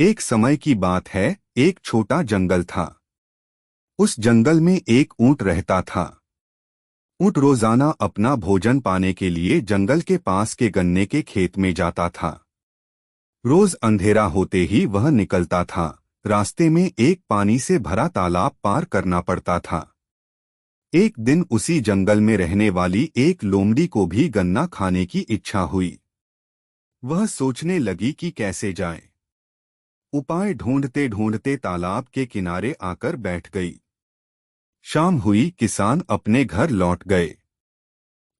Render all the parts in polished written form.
एक समय की बात है, एक छोटा जंगल था। उस जंगल में एक ऊंट रहता था। ऊंट रोजाना अपना भोजन पाने के लिए जंगल के पास के गन्ने के खेत में जाता था। रोज अंधेरा होते ही वह निकलता था। रास्ते में एक पानी से भरा तालाब पार करना पड़ता था। एक दिन उसी जंगल में रहने वाली एक लोमड़ी को भी गन्ना खाने की इच्छा हुई। वह सोचने लगी कि कैसे जाए। उपाय ढूंढते ढूंढते तालाब के किनारे आकर बैठ गई। शाम हुई, किसान अपने घर लौट गए।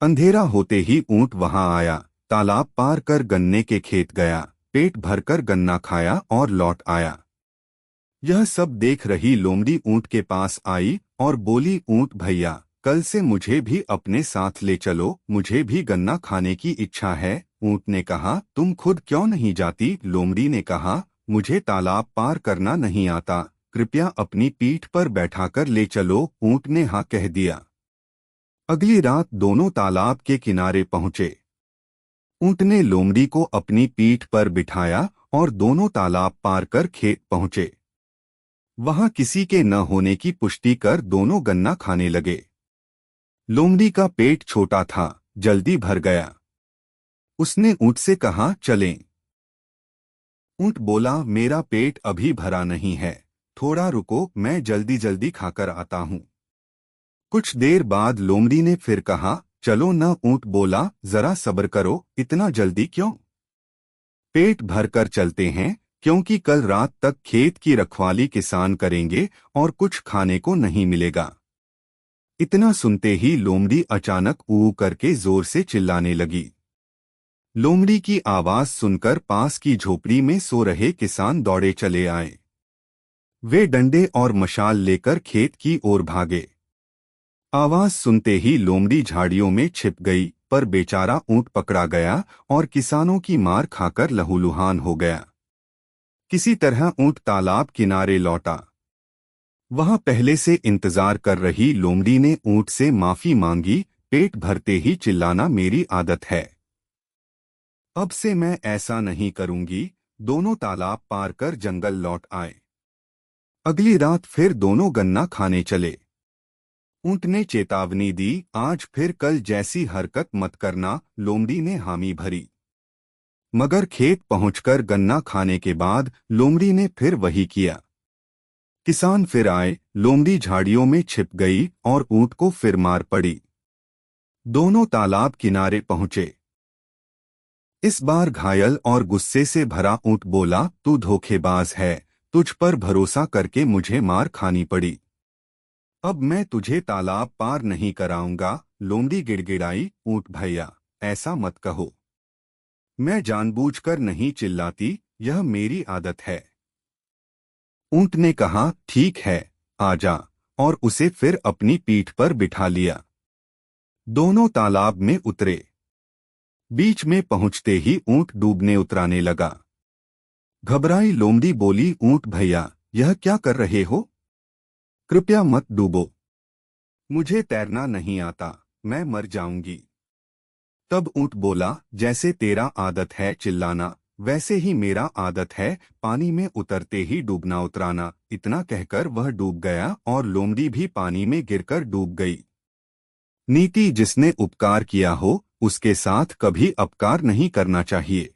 अंधेरा होते ही ऊंट वहां आया, तालाब पार कर गन्ने के खेत गया, पेट भरकर गन्ना खाया और लौट आया। यह सब देख रही लोमड़ी ऊंट के पास आई और बोली, ऊंट भैया, कल से मुझे भी अपने साथ ले चलो, मुझे भी गन्ना खाने की इच्छा है। ऊंट ने कहा, तुम खुद क्यों नहीं जाती? लोमड़ी ने कहा, मुझे तालाब पार करना नहीं आता, कृपया अपनी पीठ पर बैठाकर ले चलो। ऊंट ने हाँ कह दिया। अगली रात दोनों तालाब के किनारे पहुंचे। ऊंट ने लोमड़ी को अपनी पीठ पर बिठाया और दोनों तालाब पार कर खेत पहुंचे। वहां किसी के न होने की पुष्टि कर दोनों गन्ना खाने लगे। लोमड़ी का पेट छोटा था, जल्दी भर गया। उसने ऊंट से कहा, चलें। ऊंट बोला, मेरा पेट अभी भरा नहीं है, थोड़ा रुको, मैं जल्दी जल्दी खाकर आता हूँ। कुछ देर बाद लोमड़ी ने फिर कहा, चलो न। ऊंट बोला, जरा सब्र करो, इतना जल्दी क्यों? पेट भरकर चलते हैं, क्योंकि कल रात तक खेत की रखवाली किसान करेंगे और कुछ खाने को नहीं मिलेगा। इतना सुनते ही लोमड़ी अचानक ऊ करके जोर से चिल्लाने लगी। लोमड़ी की आवाज सुनकर पास की झोपड़ी में सो रहे किसान दौड़े चले आए। वे डंडे और मशाल लेकर खेत की ओर भागे। आवाज सुनते ही लोमड़ी झाड़ियों में छिप गई, पर बेचारा ऊंट पकड़ा गया और किसानों की मार खाकर लहूलुहान हो गया। किसी तरह ऊंट तालाब किनारे लौटा। वहां पहले से इंतजार कर रही लोमड़ी ने ऊंट से माफी मांगी। पेट भरते ही चिल्लाना मेरी आदत है, अब से मैं ऐसा नहीं करूंगी। दोनों तालाब पार कर जंगल लौट आए। अगली रात फिर दोनों गन्ना खाने चले। ऊंट ने चेतावनी दी, आज फिर कल जैसी हरकत मत करना। लोमड़ी ने हामी भरी। मगर खेत पहुंचकर गन्ना खाने के बाद लोमड़ी ने फिर वही किया। किसान फिर आए, लोमड़ी झाड़ियों में छिप गई और ऊंट को फिर मार पड़ी। दोनों तालाब किनारे पहुंचे। इस बार घायल और गुस्से से भरा ऊंट बोला, तू धोखेबाज है, तुझ पर भरोसा करके मुझे मार खानी पड़ी। अब मैं तुझे तालाब पार नहीं कराऊंगा। लोमड़ी गिड़गिड़ाई, ऊंट भैया, ऐसा मत कहो, मैं जानबूझकर नहीं चिल्लाती, यह मेरी आदत है। ऊंट ने कहा, ठीक है, आजा, और उसे फिर अपनी पीठ पर बिठा लिया। दोनों तालाब में उतरे। बीच में पहुंचते ही ऊंट डूबने उतराने लगा। घबराई लोमड़ी बोली, ऊंट भैया, यह क्या कर रहे हो? कृपया मत डूबो, मुझे तैरना नहीं आता, मैं मर जाऊंगी। तब ऊंट बोला, जैसे तेरा आदत है चिल्लाना, वैसे ही मेरा आदत है पानी में उतरते ही डूबना उतराना। इतना कहकर वह डूब गया और लोमड़ी भी पानी में गिरकर डूब गई। नीति, जिसने उपकार किया हो उसके साथ कभी अपकार नहीं करना चाहिए।